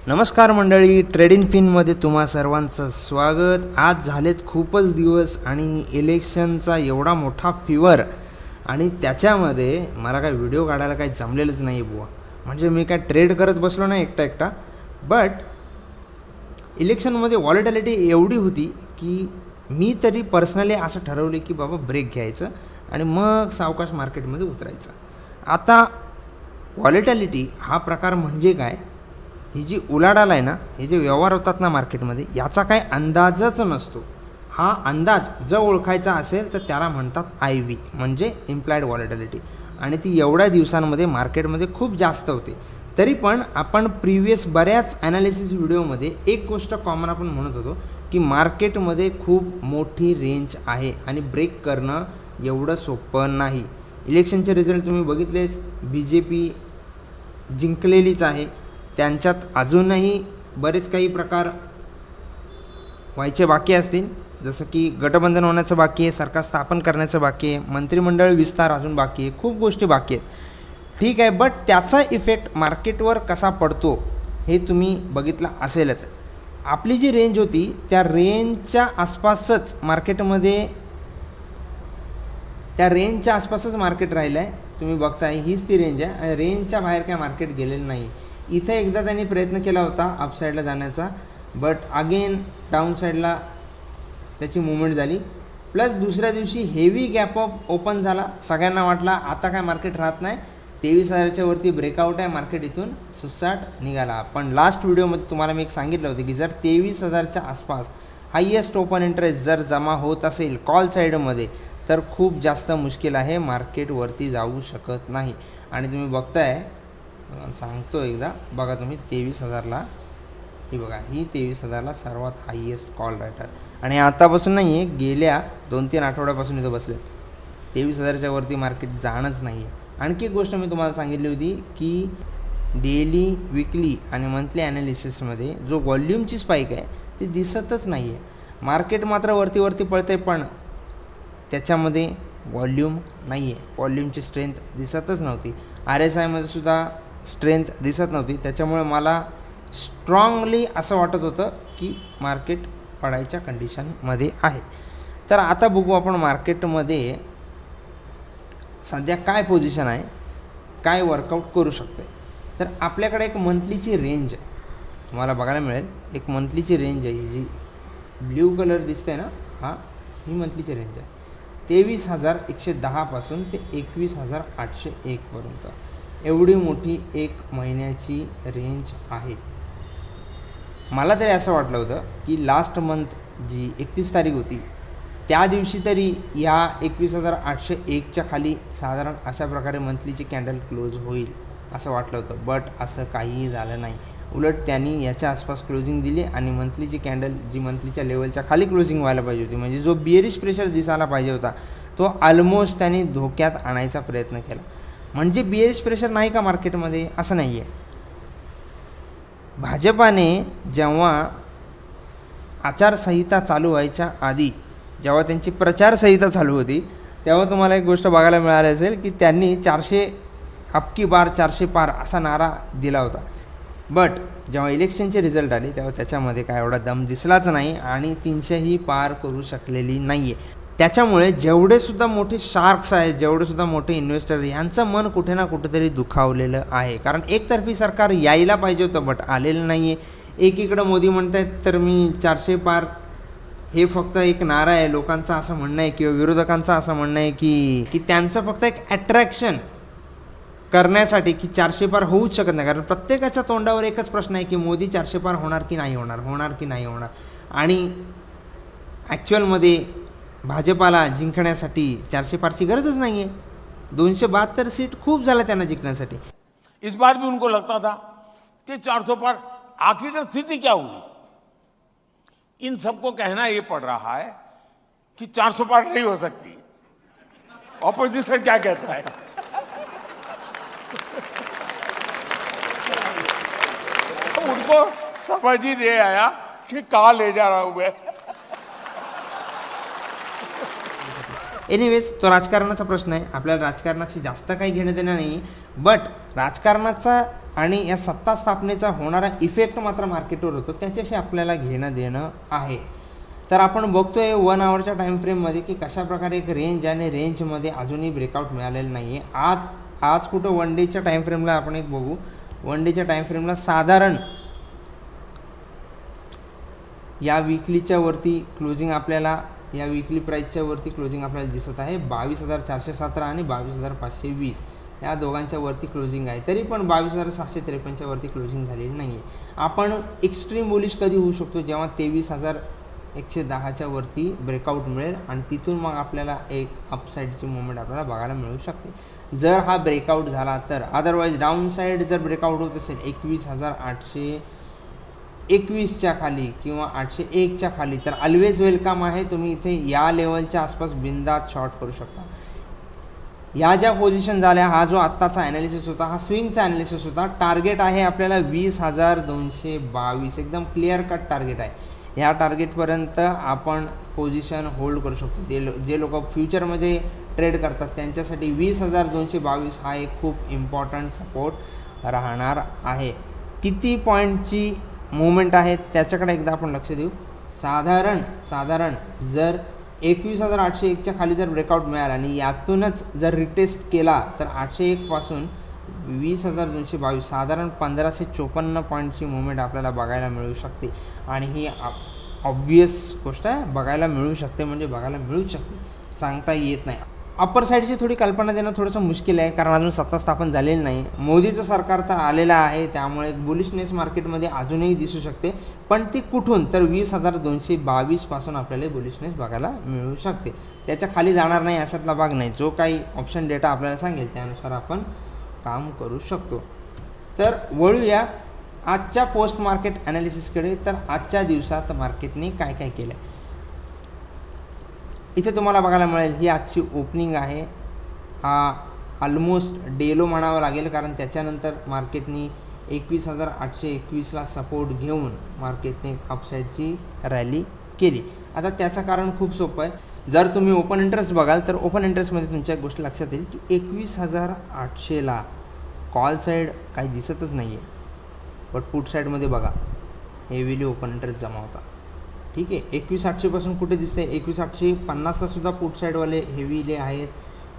नमस्कार मंडळी, ट्रेडिंग फिनमध्ये तुम्हा सर्वांचं स्वागत. आज झालेत खूपच दिवस आणि इलेक्शनचा एवढा मोठा फीवर आणि त्याच्यामध्ये मला काय व्हिडिओ काढायला काही जमलेलंच नाही बुवा. म्हणजे मी काय ट्रेड करत बसलो नाही एकटा. बट इलेक्शनमध्ये व्हॉलेटिलिटी एवढी होती की मी तरी पर्सनली असं ठरवले की बाबा ब्रेक घ्यायचं आणि मग सावकाश मार्केटमध्ये उतरायचं. आता व्हॉलेटिलिटी हा प्रकार म्हणजे काय, ही जी उलाढाल आहे ना, हे जे व्यवहार होतात ना मार्केटमध्ये, याचा काही अंदाजच नसतो. हा अंदाज जर ओळखायचा असेल तर त्याला म्हणतात IV म्हणजे इम्प्लाइड व्हॉलेटिलिटी, आणि ती एवढ्या दिवसांमध्ये मार्केटमध्ये खूप जास्त होते. तरी पण आपण प्रिव्हियस बऱ्याच ॲनालिसिस व्हिडिओमध्ये एक गोष्ट कॉमन आपण म्हणत होतो की मार्केटमध्ये खूप मोठी रेंज आहे आणि ब्रेक करणं एवढं सोपं नाही. इलेक्शनचे रिझल्ट तुम्ही बघितलेच, BJP जिंकलेलीच आहे. त्यांच्यात अजूनही बरेच काही प्रकार व्हायचे बाकी असतील, जसं की गठबंधन होण्याचं बाकी आहे, सरकार स्थापन करण्याचं बाकी आहे, मंत्रिमंडळ विस्तार अजून बाकी आहे, खूप गोष्टी बाकी आहेत. ठीक आहे, बट त्याचा इफेक्ट मार्केटवर कसा पडतो हे तुम्ही बघितलं असेलच. आपली जी रेंज होती त्या रेंजच्या आसपासच मार्केट राहिलं आहे. तुम्ही बघताय हीच ती रेंज आहे आणि रेंजच्या बाहेर काय मार्केट गेलेलं नाही. इथे एकदा त्यांनी प्रयत्न केला होता अपसाईडला जाण्याचा, बट अगेन डाऊन साईडला त्याची मुवमेंट झाली. प्लस दुसऱ्या दिवशी हेवी गॅप अप ओपन झाला. सगळ्यांना वाटला आता काय मार्केट राहत नाही, 23,000च्या वरती ब्रेकआउट आहे, मार्केट इथून सुसाट निघाला. पण लास्ट व्हिडिओमध्ये तुम्हाला मी एक सांगितलं होतं की जर 23,000च्या आसपास हायेस्ट ओपन इंटरेस्ट जर जमा होत असेल कॉल साईडमध्ये तर खूप जास्त मुश्किल आहे, मार्केटवरती जाऊ शकत नाही. आणि तुम्ही बघताय, सांगतो एकदा बघा तुम्ही, 23,000ला ही बघा, ही 23,000ला सर्वात हायेस्ट कॉल रायटर, आणि आतापासून नाही आहे, गेल्या 2-3 आठवड्यापासून इथं बसलेत. 23,000च्या वरती मार्केट जाणंच नाही आहे. आणखी एक गोष्ट मी तुम्हाला सांगितली होती की डेली, विकली आणि मंथली ॲनालिसिसमध्ये जो व्हॉल्यूमची स्पाईक आहे ती दिसतच नाही आहे. मार्केट मात्र वरती पळते पण त्याच्यामध्ये व्हॉल्यूम नाही आहे, व्हॉल्यूमची स्ट्रेंथ दिसतच नव्हती. RSIमध्ये सुद्धा स्ट्रेंथ दिसत नव्हती. त्याच्यामुळे मला स्ट्रॉंगली असं वाटत होतं की मार्केट पडायच्या कंडिशनमध्ये आहे. तर आता बघू आपण मार्केटमध्ये सध्या काय पोझिशन आहे, काय वर्कआउट करू शकते. तर आपल्याकडे एक मंथलीची रेंज आहे, तुम्हाला बघायला मिळेल. एक मंथलीची रेंज आहे, जी ब्ल्यू कलर दिसते ना, ही मंथलीची रेंज आहे. 23,110 पासून ते 21,801 पर्यंत एवढी मोठी एक महिन्याची रेंज आहे. मला तरी असं वाटलं होतं की लास्ट मंथ जी 31 तारीख होती त्या दिवशी तरी या 21,801च्या खाली साधारण अशा प्रकारे मंथलीची कॅन्डल क्लोज होईल असं वाटलं होतं. बट असं काहीही झालं नाही. उलट त्यांनी याच्या आसपास क्लोजिंग दिली आणि मंथलीची कॅन्डल जी मंथलीच्या लेवलच्या खाली क्लोजिंग व्हायला पाहिजे होती, म्हणजे जो बिअरिश प्रेशर दिसायला पाहिजे होता तो ऑलमोस्ट त्यांनी धोक्यात आणायचा प्रयत्न केला. म्हणजे बिअरिश प्रेशर नाही का मार्केटमध्ये, असं नाही आहे. भाजपाने जेव्हा आचारसंहिता चालू व्हायच्या आधी, जेव्हा त्यांची प्रचारसंहिता चालू होती, तेव्हा तुम्हाला एक गोष्ट बघायला मिळाली असेल की त्यांनी 400 अबकी बार 400 पार असा नारा दिला होता. बट जेव्हा इलेक्शनचे रिझल्ट आले तेव्हा त्याच्यामध्ये काय एवढा दम दिसलाच नाही आणि 300ही पार करू शकलेली नाही आहे. त्याच्यामुळे जेवढेसुद्धा मोठे शार्क्स आहेत, जेवढेसुद्धा मोठे इन्व्हेस्टर, यांचं मन कुठे ना कुठेतरी दुखावलेलं आहे. कारण एकतर्फी सरकार यायला पाहिजे होतं बट आलेलं नाही आहे. एकीकडं मोदी म्हणत आहेत तर मी 400 पार हे फक्त एक नारा आहे, लोकांचं असं म्हणणं आहे किंवा विरोधकांचं असं म्हणणं आहे की त्यांचं फक्त एक अट्रॅक्शन करण्यासाठी की 400 पार होऊच शकत नाही. कारण प्रत्येकाच्या तोंडावर एकच प्रश्न आहे की मोदी 400 पार होणार की नाही होणार. आणि ॲक्च्युअलमध्ये भाजपाला जिंकण्यासाठी 400 पारची गरजच नाही आहे. 272 सीट खूप झाल्या त्यांना जिंकण्यासाठी. इस बार भी उनको लगता था कि 400 पार, आखिरकार स्थिति क्या हुई? इन सबको कहना ये पड़ रहा है कि 400 पार नहीं हो सकती. ऑपोजिशन क्या कहता है? उनको समझ ही नहीं आया कि कहाँ ले जा रहा हूं मैं. एनिवेज, तो राजकारणाचा प्रश्न आहे. आपल्याला राजकारणाशी जास्त काही घेणं देणं नाही. बट राजकारणाचा आणि या सत्ता स्थापनेचा होणारा इफेक्ट मात्र मार्केटवर होतो, त्याच्याशी आपल्याला घेणं देणं आहे. तर आपण बघतोय 1 आवरच्या टाईम फ्रेममध्ये की कशाप्रकारे एक रेंज आणि रेंजमध्ये अजूनही ब्रेकआउट मिळालेलं नाही आहे. आज कुठं 1 डेच्या टाईम फ्रेमला आपण एक बघू. 1 डेच्या टाईम फ्रेमला साधारण या विकलीच्या वरती क्लोजिंग आपल्याला, या विकली प्राईसच्या वरती क्लोजिंग आपल्याला दिसत आहे 22,417 आणि 22,520 या दोघांच्या वरती क्लोजिंग आहे. तरी पण 22,753च्या वरती क्लोजिंग झालेली नाही आहे. आपण एक्स्ट्रीम बुलिश कधी होऊ शकतो, जेव्हा 23,110च्या वरती ब्रेकआउट मिळेल आणि तिथून मग आपल्याला एक अपसाईडची मुवमेंट आपल्याला बघायला मिळू शकते जर हा ब्रेकआउट झाला तर. अदरवाईज डाऊन साईड जर ब्रेकआउट होत असेल 21,821च्या खाली किंवा 801च्या खाली तर ऑलवेज वेलकम आहे. तुम्ही इथे या लेवलच्या आसपास बिंदात शॉर्ट करू शकता. या ज्या पोझिशन झाल्या, हा जो आत्ताचा ॲनालिसिस होता हा स्विंगचा ॲनालिसिस होता. टार्गेट आहे आपल्याला 20,222, एकदम क्लिअर कट टार्गेट आहे. ह्या टार्गेटपर्यंत आपण पोझिशन होल्ड करू शकतो. जे लोक फ्युचरमध्ये ट्रेड करतात त्यांच्यासाठी 20,222 हा एक खूप इम्पॉर्टंट सपोर्ट राहणार आहे. किती पॉईंटची मुवमेंट आहे त्याच्याकडे एकदा आपण लक्ष देऊ. साधारण जर 21,801च्या खाली जर ब्रेकआउट मिळाला आणि यातूनच जर रिटेस्ट केला तर 801 पासून 20,222 साधारण 1,554 पॉईंटची मुवमेंट आपल्याला बघायला मिळू शकते. आणि ही ऑब्वियस गोष्ट आहे, बघायला मिळू शकते म्हणजे बघायला मिळूच शकते, सांगता येत नाही. अप्पर साईडची थोडी कल्पना देणं थोडंसं मुश्किल आहे कारण अजून सत्ता स्थापन झालेली नाही. मोदीचं सरकार तर आलेलं आहे त्यामुळे बुलिशनेस मार्केटमध्ये अजूनही दिसू शकते, पण ती कुठून तर 20,222 पासून आपल्याला बुलिशनेस बघायला मिळू शकते. त्याच्या खाली जाणार नाही अशातला भाग नाही. जो काही ऑप्शन डेटा आपल्याला सांगेल त्यानुसार आपण काम करू शकतो. तर वळूया आजच्या पोस्ट मार्केट ॲनालिसिसकडे. तर आजच्या दिवसात मार्केटने काय काय केलं इथे तुम्हाला बघायला मिळेल. ही आजची ओपनिंग आहे. हा ऑलमोस्ट डेलो म्हणावं लागेल कारण त्याच्यानंतर मार्केटनी 21,821ला सपोर्ट घेऊन मार्केटने अपसाईडची रॅली केली. आता त्याचं कारण खूप सोपं आहे. जर तुम्ही ओपन इंटरेस्ट बघाल तर ओपन इंटरेस्टमध्ये तुमच्या एक गोष्ट लक्षात येईल की 21,800ला कॉल साईड काही दिसतच नाही आहे, बट पुट साईडमध्ये बघा हेवीली ओपन इंटरेस्ट जमा होता. ठीक आहे, 21,800पासून कुठे दिसतंय 21,850ला सुद्धा पुट साईडवाले हेवीले आहेत,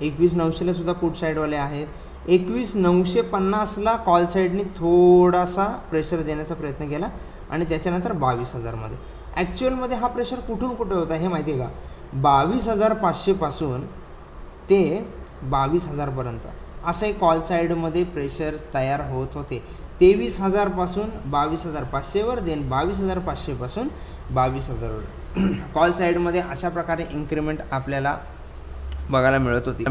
21,900ला सुद्धा पुट साईडवाले आहेत. 21,950ला कॉल साईडनी थोडासा प्रेशर देण्याचा प्रयत्न केला आणि त्याच्यानंतर 22,000मध्ये. ॲक्च्युअलमध्ये हा प्रेशर कुठून कुठे होता हे माहिती आहे का? 22,500पासून ते 22,000पर्यंत असे कॉल साईडमध्ये प्रेशर्स तयार होत होते. 23,000पासून 22,500वर, देन 22,500पासून 22,000वर कॉल साईडमध्ये अशा प्रकारे इन्क्रिमेंट आपल्याला बघायला मिळत होती.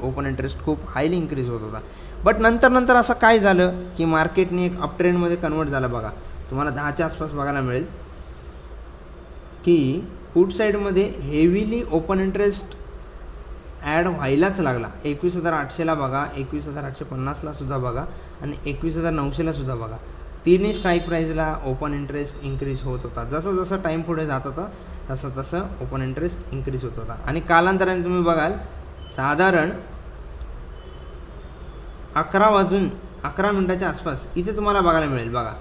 ओपन इंटरेस्ट खूप हायली इन्क्रीज होत होता. बट नंतर असं काय झालं की मार्केटने एक अप ट्रेंडमध्ये कन्वर्ट झालं. बघा तुम्हाला 10च्या आसपास बघायला मिळेल की पुट साईडमध्ये हेवीली ओपन इंटरेस्ट ॲड व्हायलाच लागला. 21,800ला बघा, 21,850ला सुद्धा बघा आणि 21,900ला सुद्धा बघा. तिन्ही स्ट्राईक प्राईजला ओपन इंटरेस्ट इन्क्रीज होत होता. जसं टाईम पुढे जात होता तसं ओपन इंटरेस्ट इन्क्रीज होत होता. आणि कालांतराने तुम्ही बघाल साधारण 11:11 आसपास इथे तुम्हाला बघायला मिळेल. बघा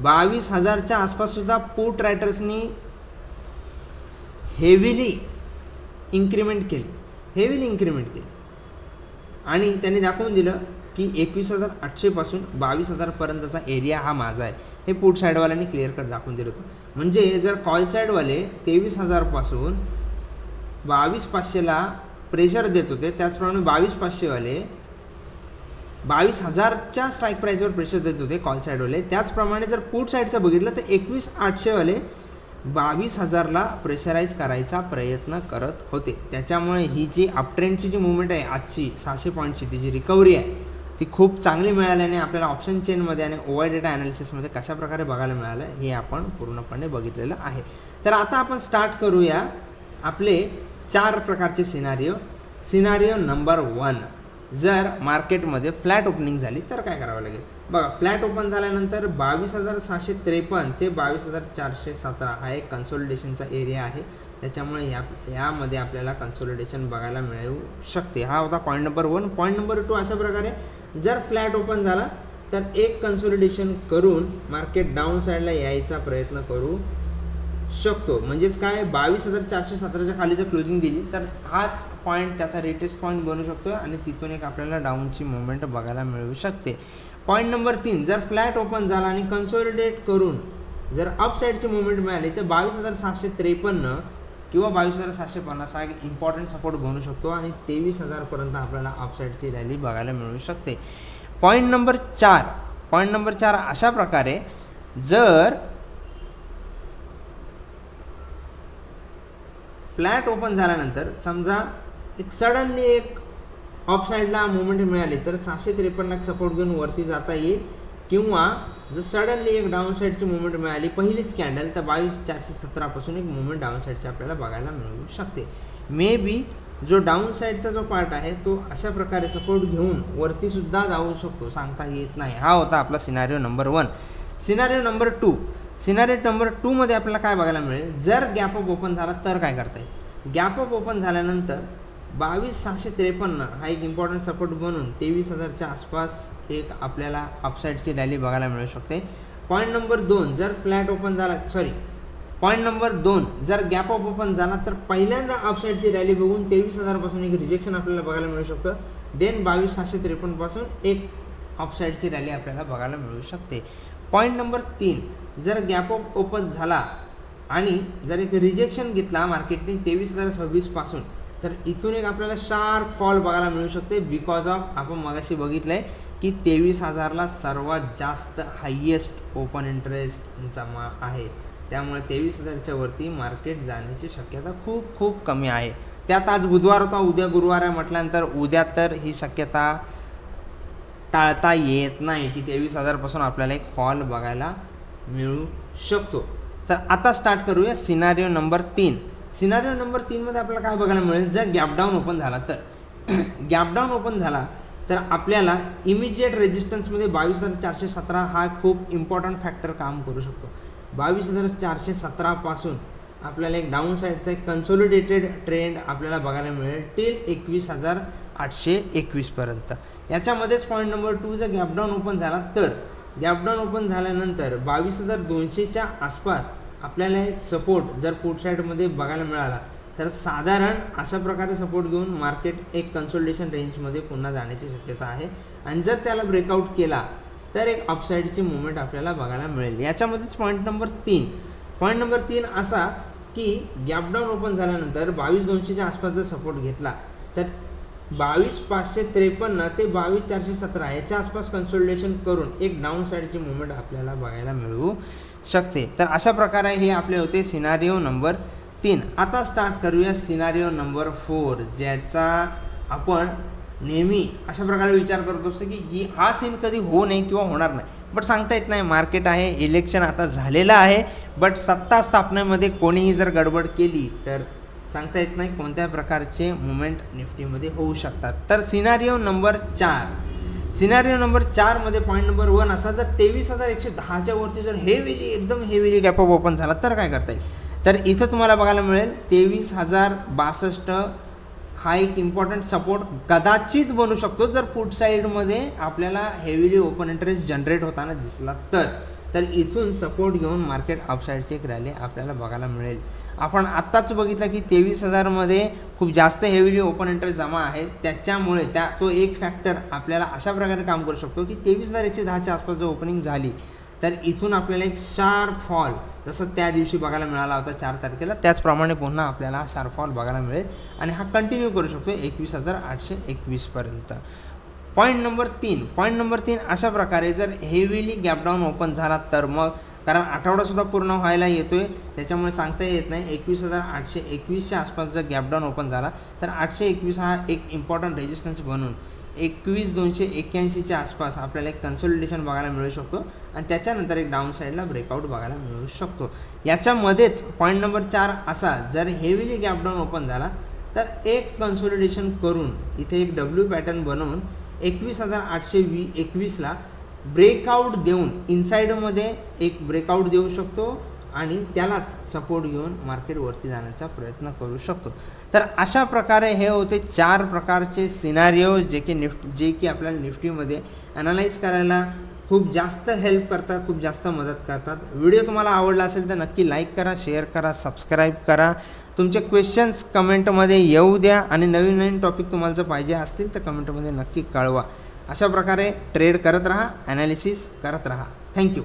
22,000च्या आसपाससुद्धा पुट रायटर्सनी हेवीली इन्क्रिमेंट केली आणि त्यांनी दाखवून दिलं की 21,800पासून 22,000पर्यंतचा एरिया हा माझा आहे. हे पुट साईडवाल्यांनी क्लिअर कट दाखवून दिलं होतं. म्हणजे जर कॉल साईडवाले 23,000पासून 22,500ला प्रेशर देत होते, त्याचप्रमाणे 22,500वाले 22,000च्या स्ट्राईक प्राईजवर प्रेशर देत होते कॉल साईडवाले. त्याचप्रमाणे जर पुट साईडचं बघितलं तर 21,800वाले 22,000ला प्रेशराईज करायचा प्रयत्न करत होते. त्याच्यामुळे ही जी अपट्रेंडची जी मुवमेंट आहे आजची 600 पॉईंटची ती जी रिकव्हरी आहे ती खूप चांगली मिळाल्याने आपल्याला ऑप्शन चेनमध्ये आणि ओवाय डेटा ॲनालिसिसमध्ये कशाप्रकारे बघायला मिळालं हे आपण पूर्णपणे बघितलेलं आहे. तर आता आपण स्टार्ट करूया आपले 4 प्रकारचे सिनारिओ नंबर 1. जर मार्केटमध्ये फ्लॅट ओपनिंग झाली तर काय करावं लागेल? बघा फ्लॅट ओपन झाल्यानंतर 22,653 ते 22,417 हा एक कन्सोलिडेशनचा एरिया आहे. त्याच्यामुळे यामध्ये आपल्याला कन्सोलिडेशन बघायला मिळू शकते. हा होता पॉईंट नंबर 1. पॉईंट नंबर 2 अशा प्रकारे जर फ्लॅट ओपन झाला तर एक कन्सोलिडेशन करून मार्केट डाऊन साईडला यायचा प्रयत्न करू शकतो. म्हणजेच काय 22,417च्या खाली जर क्लोजिंग दिली तर हाच पॉईंट त्याचा रिटेस्ट पॉईंट बनू शकतो आणि तिथून एक आपल्याला डाऊनची मुवमेंट बघायला मिळू शकते. पॉईंट नंबर 3, जर फ्लॅट ओपन झाला आणि कन्सोलिडेट करून जर अप साईडची मुवमेंट मिळाली तर 22,753 किंवा 22,750 हा एक इम्पॉर्टंट सपोर्ट बनू शकतो आणि 23,000 आपल्याला अप साईडची रॅली बघायला मिळू शकते. पॉईंट नंबर 4 अशा प्रकारे जर फ्लॅट ओपन झाल्यानंतर समजा एक सडनली एक ऑफ साईडला मुवमेंट मिळाली तर 653 सपोर्ट घेऊन वरती जाता येईल, किंवा जर सडनली एक डाऊन साईडची मुवमेंट मिळाली पहिलीच कॅन्डल तर 22,417 पासून एक मुवमेंट डाऊन साईडची आपल्याला बघायला मिळू शकते. मे बी जो डाऊन साईडचा जो पार्ट आहे तो अशा प्रकारे सपोर्ट घेऊन वरती सुद्धा जाऊ शकतो, सांगता येत नाही. हा होता आपला सिनारिओ नंबर 1. सिनारिओ नंबर 2 मध्ये आपल्याला काय बघायला मिळेल, जर गॅप अप ओपन झाला तर काय करता येईल. गॅप अप ओपन झाल्यानंतर 22,653 हा एक इम्पॉर्टंट सपोर्ट बनून 23,000च्या आसपास एक आपल्याला अपसाईडची रॅली बघायला मिळू शकते. पॉईंट नंबर 2, जर फ्लॅट ओपन झाला पॉईंट नंबर 2 जर गॅप अप ओपन झाला तर पहिल्यांदा अपसाईडची रॅली बघून 23,000 पासून एक रिजेक्शन आपल्याला बघायला मिळू शकतं. देन 22,653 पासून एक अपसाईडची रॅली आपल्याला बघायला मिळू शकते. पॉईंट नंबर 3, जर गॅप अप ओपन झाला आणि जर एक रिजेक्शन घेतला मार्केटने 23,026 पासून तर इथून एक आपल्याला शार्प फॉल बघायला मिळू शकते. बिकॉज ऑफ आपण मगाशी बघितलं आहे की 23,000ला सर्वात जास्त हायेस्ट ओपन इंटरेस्ट जमा आहे, त्यामुळे 23,000च्या वरती मार्केट जाण्याची शक्यता खूप खूप कमी आहे. त्यात आज बुधवार होता, उद्या गुरुवार आहे म्हटल्यानंतर उद्या तर ही शक्यता टाळता येत नाही की 23,000 पासून आपल्याला एक फॉल बघायला मिळू शकतो. तर आता स्टार्ट करूया सिनारिओ नंबर 3. सिनारिओ नंबर 3 मध्ये आपल्याला काय बघायला मिळेल, जर गॅप डाऊन ओपन झाला तर आपल्याला इमिजिएट रेजिस्टन्समध्ये 22,417 हा खूप इम्पॉर्टंट फॅक्टर काम करू शकतो. 22,417 पासून आपल्याला एक डाऊन साईडचा एक कन्सोलिडेटेड ट्रेंड आपल्याला बघायला मिळेल टिल 21,821 पर्यंत. याच्यामध्येच पॉईंट नंबर 2, जर गॅप डाऊन ओपन झाला तर गॅप डाऊन ओपन झाल्यानंतर 22,200च्या आसपास आपल्याला एक सपोर्ट जर पुट साईडमध्ये बघायला मिळाला तर साधारण अशा प्रकारे सपोर्ट घेऊन मार्केट एक कन्सोलिडेशन रेंजमध्ये पुन्हा जाण्याची शक्यता आहे. आणि जर त्याला ब्रेकआउट केला तर एक अपसाईडची मुवमेंट आपल्याला बघायला मिळेल. याच्यामध्येच पॉईंट नंबर 3 असा की गॅप डाऊन ओपन झाल्यानंतर 22,200च्या आसपास जर सपोर्ट घेतला तर 22,553 ते 22,417 याच्या आसपास कन्सोलिडेशन करून एक डाऊन साईडची मुवमेंट आपल्याला बघायला मिळू शकते. तर अशा प्रकारे हे आपले होते सिनारिओ नंबर 3. आता स्टार्ट करूया सिनारिओ नंबर 4, ज्याचा आपण नेहमी अशा प्रकारे विचार करत असतो की हा सीन कधी होऊ नये किंवा होणार नाही, बट सांगता येत नाही. मार्केट आहे, इलेक्शन आता झालेलं आहे, बट सत्ता स्थापनेमध्ये कोणीही जर गडबड केली तर सांगता येत नाही कोणत्या प्रकारचे मुवमेंट निफ्टीमध्ये होऊ शकतात. तर सिनारिओ नंबर 4 मध्ये पॉईंट नंबर 1 असा, जर 23,110च्या वरती जर एकदम हेवीली गॅप अप ओपन झाला तर काय करता येईल. तर इथं तुम्हाला बघायला मिळेल 23,062 हा एक इम्पॉर्टंट सपोर्ट कदाचित बनू शकतो जर पुट साईडमध्ये आपल्याला हेवीली ओपन इंटरेस्ट जनरेट होताना दिसला तर इथून सपोर्ट घेऊन मार्केट अपसाईडची एक रॅली आपल्याला बघायला मिळेल. आपण आत्ताच बघितलं की 23,000मध्ये खूप जास्त हेवीली ओपन इंटरेस्ट जमा आहे, त्याच्यामुळे तो एक फॅक्टर आपल्याला अशा प्रकारे काम करू शकतो की 23,110च्या आसपास जर ओपनिंग झाली तर इथून आपल्याला एक शार्प फॉल जसं त्या दिवशी बघायला मिळाला होता 4 तारखेला, त्याचप्रमाणे पुन्हा आपल्याला शार्प फॉल बघायला मिळेल आणि हा कंटिन्यू करू शकतो 21,821 पर्यंत. पॉईंट नंबर 3 अशा प्रकारे जर हेवीली गॅप डाऊन ओपन झाला तर मग, कारण आठवडासुद्धा पूर्ण व्हायला येतोय त्याच्यामुळे सांगता येत नाही, 21,821च्या आसपास जर गॅप डाऊन ओपन झाला तर 821 हा एक इम्पॉर्टंट रेजिस्टन्स बनून 21,281च्या आसपास आपल्याला एक कन्सोलिडेशन बघायला मिळू शकतो आणि त्याच्यानंतर एक डाऊन साईडला ब्रेकआउट बघायला मिळू शकतो. याच्यामध्येच पॉईंट नंबर 4 असा, जर हेवीली गॅप डाऊन ओपन झाला तर एक कन्सोलिडेशन करून इथे एक डब्ल्यू पॅटर्न बनवून 21,821ला ब्रेकआउट देऊन इनसाईडमध्ये एक ब्रेकआउट देऊ शकतो आणि त्यालाच सपोर्ट घेऊन मार्केट वरती जाण्याचा प्रयत्न करू शकतो. तर अशा प्रकारे हे होते 4 प्रकारचे सिनारिओ जे की आपल्याला निफ्टीमध्ये ॲनालाइज करायला खूप जास्त हेल्प करतात, खूप जास्त मदत करतात. व्हिडिओ तुम्हाला आवडला असेल तर नक्की लाईक करा, शेअर करा, सबस्क्राईब करा. तुमचे क्वेश्चन्स कमेंटमध्ये येऊ द्या आणि नवीन नवीन टॉपिक तुम्हाला जर पाहिजे असतील तर कमेंटमध्ये नक्की कळवा. अशा प्रकारे ट्रेड करत राहा, ॲनालिसिस करत राहा. थँक्यू.